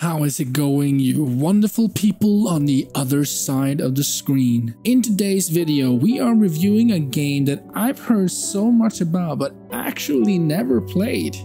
How is it going, you wonderful people on the other side of the screen? In today's video, we are reviewing a game that I've heard so much about but actually never played.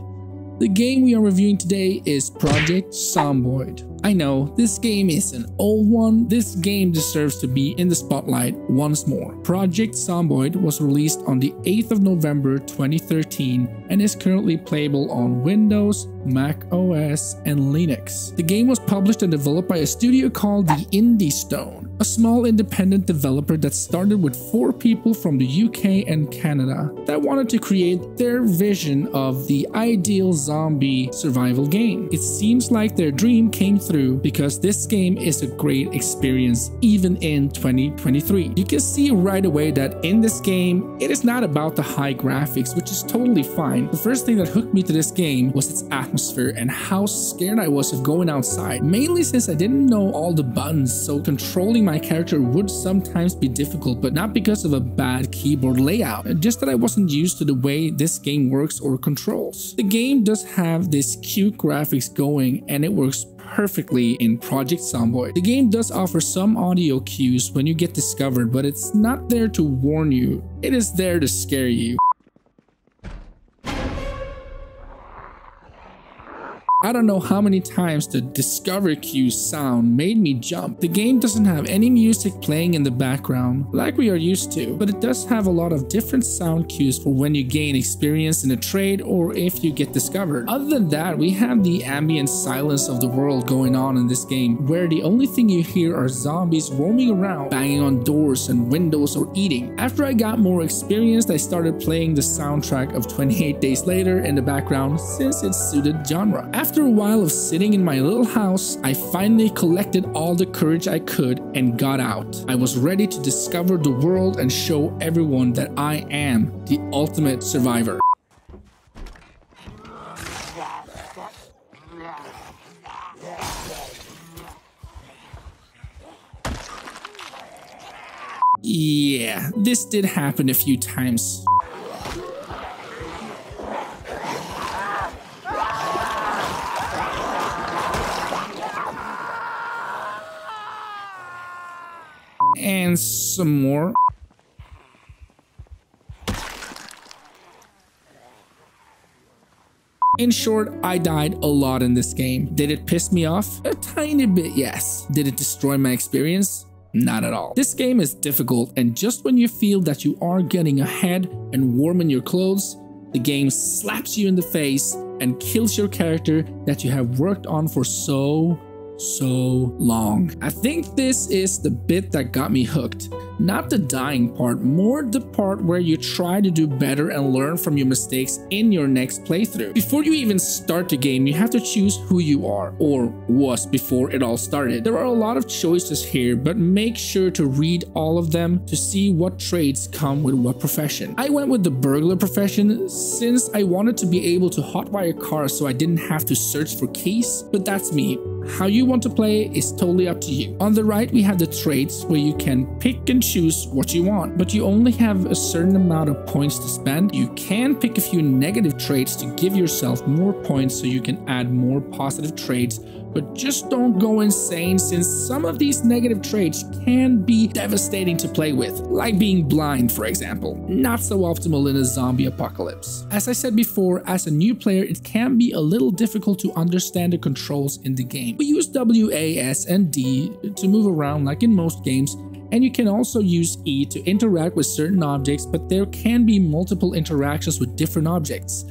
The game we are reviewing today is Project Zomboid. I know, this game is an old one. This game deserves to be in the spotlight once more. Project Zomboid was released on the 8th of November 2013 and is currently playable on Windows, Mac OS, and Linux. The game was published and developed by a studio called the Indie Stone, a small independent developer that started with 4 people from the UK and Canada that wanted to create their vision of the ideal zombie survival game. It seems like their dream came through because this game is a great experience even in 2023. You can see right away that in this game, it is not about the high graphics, which is totally fine. The first thing that hooked me to this game was its atmosphere and how scared I was of going outside, mainly since I didn't know all the buttons, so controlling my character would sometimes be difficult, but not because of a bad keyboard layout, just that I wasn't used to the way this game works or controls. The game does have this cute graphics going and it works perfectly in Project Zomboid. The game does offer some audio cues when you get discovered, but it's not there to warn you, it is there to scare you. I don't know how many times the discover cue sound made me jump. The game doesn't have any music playing in the background like we are used to, but it does have a lot of different sound cues for when you gain experience in a trade or if you get discovered. Other than that, we have the ambient silence of the world going on in this game, where the only thing you hear are zombies roaming around, banging on doors and windows or eating. After I got more experienced, I started playing the soundtrack of 28 Days Later in the background since it suited genre. After a while of sitting in my little house, I finally collected all the courage I could and got out. I was ready to discover the world and show everyone that I am the ultimate survivor. Yeah, this did happen a few times. And some more. In short, I died a lot in this game. Did it piss me off? A tiny bit, yes. Did it destroy my experience? Not at all. This game is difficult, and just when you feel that you are getting ahead and warm in your clothes, the game slaps you in the face and kills your character that you have worked on for so long. I think this is the bit that got me hooked. Not the dying part, more the part where you try to do better and learn from your mistakes in your next playthrough. Before you even start the game, you have to choose who you are, or was before it all started. There are a lot of choices here, but make sure to read all of them to see what traits come with what profession. I went with the burglar profession since I wanted to be able to hotwire cars so I didn't have to search for keys, but that's me. How you want to play is totally up to you. On the right, we have the traits where you can pick and choose what you want, but you only have a certain amount of points to spend. You can pick a few negative traits to give yourself more points so you can add more positive traits, but just don't go insane since some of these negative traits can be devastating to play with, like being blind, for example. Not so optimal in a zombie apocalypse. As I said before, as a new player, it can be a little difficult to understand the controls in the game. We use W, A, S, and D to move around like in most games, and you can also use E to interact with certain objects, but there can be multiple interactions with different objects.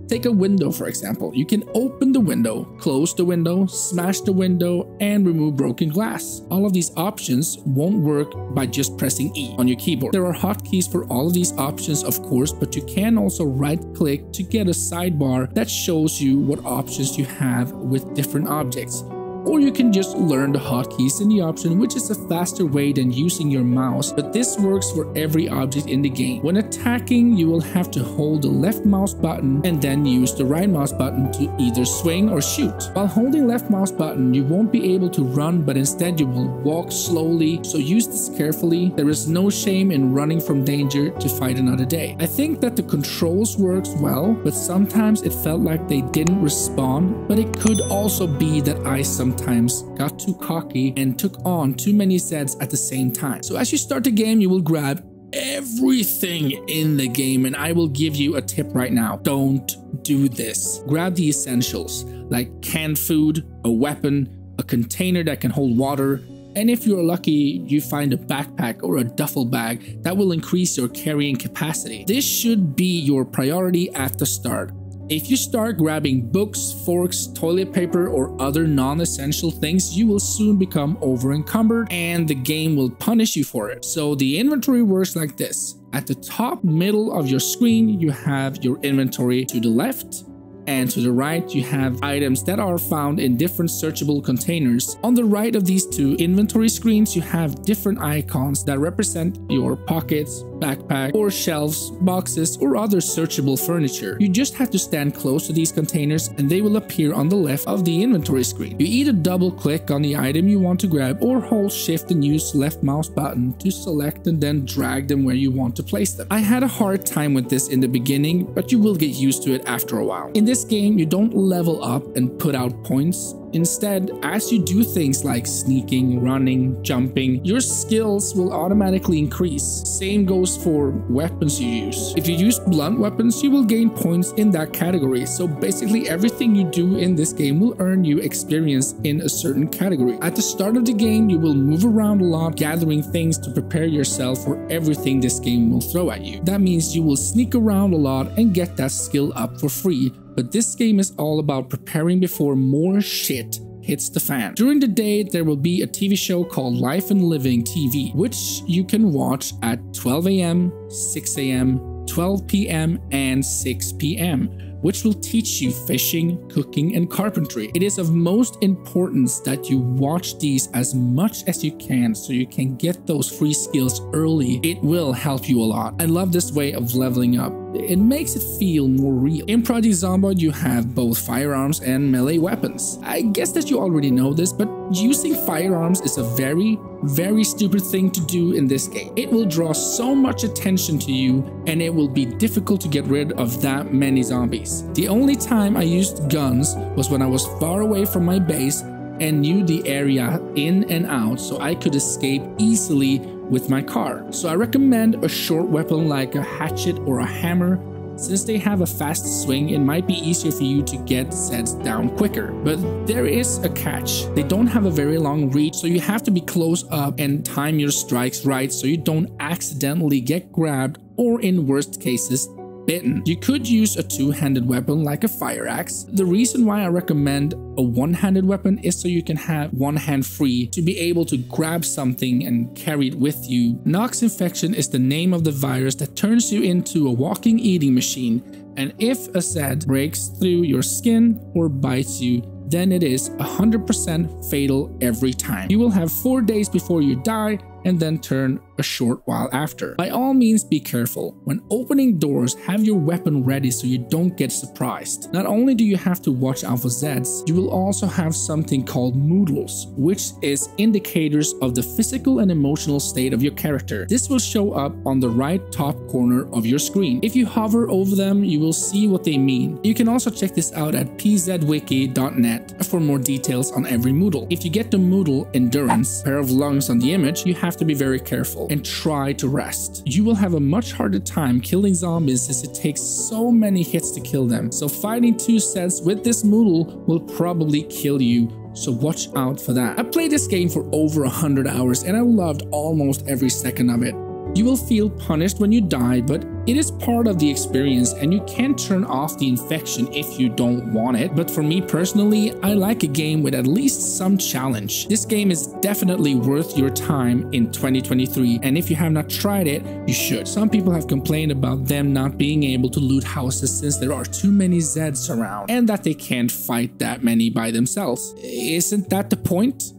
Take a window, for example. You can open the window, close the window, smash the window, and remove broken glass. All of these options won't work by just pressing E on your keyboard. There are hotkeys for all of these options, of course, but you can also right-click to get a sidebar that shows you what options you have with different objects. Or you can just learn the hotkeys in the option, which is a faster way than using your mouse, but this works for every object in the game. When attacking, you will have to hold the left mouse button and then use the right mouse button to either swing or shoot. While holding left mouse button, you won't be able to run, but instead you will walk slowly, so use this carefully. There is no shame in running from danger to fight another day. I think that the controls works well, but sometimes it felt like they didn't respond, but it could also be that I sometimes sometimes got too cocky and took on too many Zeds at the same time. So as you start the game, you will grab everything in the game, and I will give you a tip right now. Don't do this. Grab the essentials like canned food, a weapon, a container that can hold water, and if you're lucky, you find a backpack or a duffel bag that will increase your carrying capacity. This should be your priority at the start. If you start grabbing books, forks, toilet paper, or other non-essential things, you will soon become over-encumbered and the game will punish you for it. So the inventory works like this. At the top middle of your screen, you have your inventory. To the left and to the right, you have items that are found in different searchable containers. On the right of these two inventory screens, you have different icons that represent your pockets, backpack, or shelves, boxes, or other searchable furniture. You just have to stand close to these containers and they will appear on the left of the inventory screen. You either double click on the item you want to grab or hold shift and use left mouse button to select and then drag them where you want to place them. I had a hard time with this in the beginning, but you will get used to it after a while. In this game, you don't level up and put out points. Instead, as you do things like sneaking, running, jumping, your skills will automatically increase. Same goes for weapons you use. If you use blunt weapons, you will gain points in that category. So basically everything you do in this game will earn you experience in a certain category. At the start of the game, you will move around a lot, gathering things to prepare yourself for everything this game will throw at you. That means you will sneak around a lot and get that skill up for free. But this game is all about preparing before more shit hits the fan. During the day, there will be a TV show called Life and Living TV, which you can watch at 12 AM, 6 AM, 12 PM, and 6 PM. Which will teach you fishing, cooking, and carpentry. It is of most importance that you watch these as much as you can so you can get those free skills early. It will help you a lot. I love this way of leveling up. It makes it feel more real. In Project Zomboid, you have both firearms and melee weapons. I guess that you already know this, but using firearms is a very stupid thing to do in this game. It will draw so much attention to you and it will be difficult to get rid of that many zombies. The only time I used guns was when I was far away from my base and knew the area in and out so I could escape easily with my car. So I recommend a short weapon like a hatchet or a hammer. Since they have a fast swing, it might be easier for you to get sets down quicker. But there is a catch. They don't have a very long reach, so you have to be close up and time your strikes right so you don't accidentally get grabbed or, in worst cases, bitten. You could use a two-handed weapon like a fire axe. The reason why I recommend a one-handed weapon is so you can have one hand free to be able to grab something and carry it with you. Nox infection is the name of the virus that turns you into a walking eating machine, and if a Zed breaks through your skin or bites you, then it is 100% fatal every time. You will have 4 days before you die and then turn a short while after. By all means, be careful. When opening doors, have your weapon ready so you don't get surprised. Not only do you have to watch out for Zeds, you will also have something called moodles, which is indicators of the physical and emotional state of your character. This will show up on the right top corner of your screen. If you hover over them, you will see what they mean. You can also check this out at pzwiki.net for more details on every moodle. If you get the moodle endurance, pair of lungs on the image, you have to be very careful and try to rest. You will have a much harder time killing zombies as it takes so many hits to kill them. So fighting 2 sets with this moodle will probably kill you. So watch out for that. I played this game for over 100 hours and I loved almost every second of it. You will feel punished when you die, but it is part of the experience and you can turn off the infection if you don't want it. But for me personally, I like a game with at least some challenge. This game is definitely worth your time in 2023, and if you have not tried it, you should. Some people have complained about them not being able to loot houses since there are too many Zeds around and that they can't fight that many by themselves. Isn't that the point?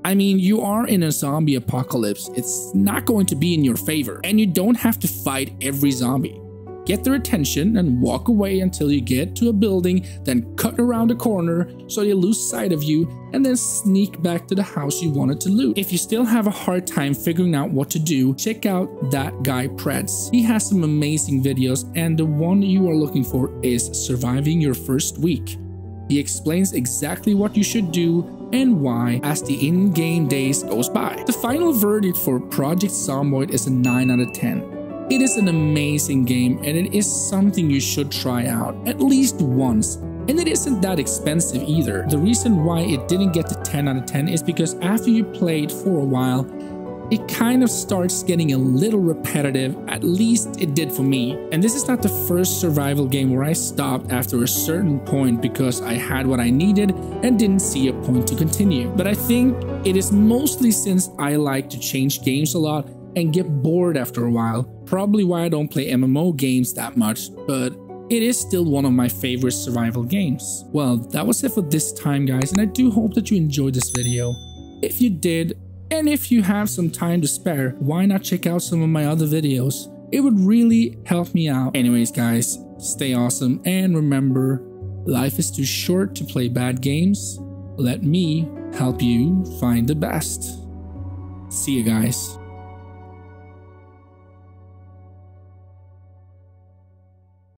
I mean, you are in a zombie apocalypse. It's not going to be in your favor, and you don't have to fight every zombie. Get their attention and walk away until you get to a building, then cut around a corner so they lose sight of you, and then sneak back to the house you wanted to loot. If you still have a hard time figuring out what to do, check out that guy Preds. He has some amazing videos, and the one you are looking for is Surviving Your First Week. He explains exactly what you should do and why as the in-game days goes by. The final verdict for Project Zomboid is a 9 out of 10. It is an amazing game and it is something you should try out at least once. And it isn't that expensive either. The reason why it didn't get to 10 out of 10 is because after you play it for a while, it kind of starts getting a little repetitive, at least it did for me. And this is not the first survival game where I stopped after a certain point because I had what I needed and didn't see a point to continue. But I think it is mostly since I like to change games a lot and get bored after a while. Probably why I don't play MMO games that much, but it is still one of my favorite survival games. Well, that was it for this time, guys, and I do hope that you enjoyed this video. If you did, and if you have some time to spare, why not check out some of my other videos? It would really help me out. Anyways, guys, stay awesome, and remember, life is too short to play bad games. Let me help you find the best. See you guys.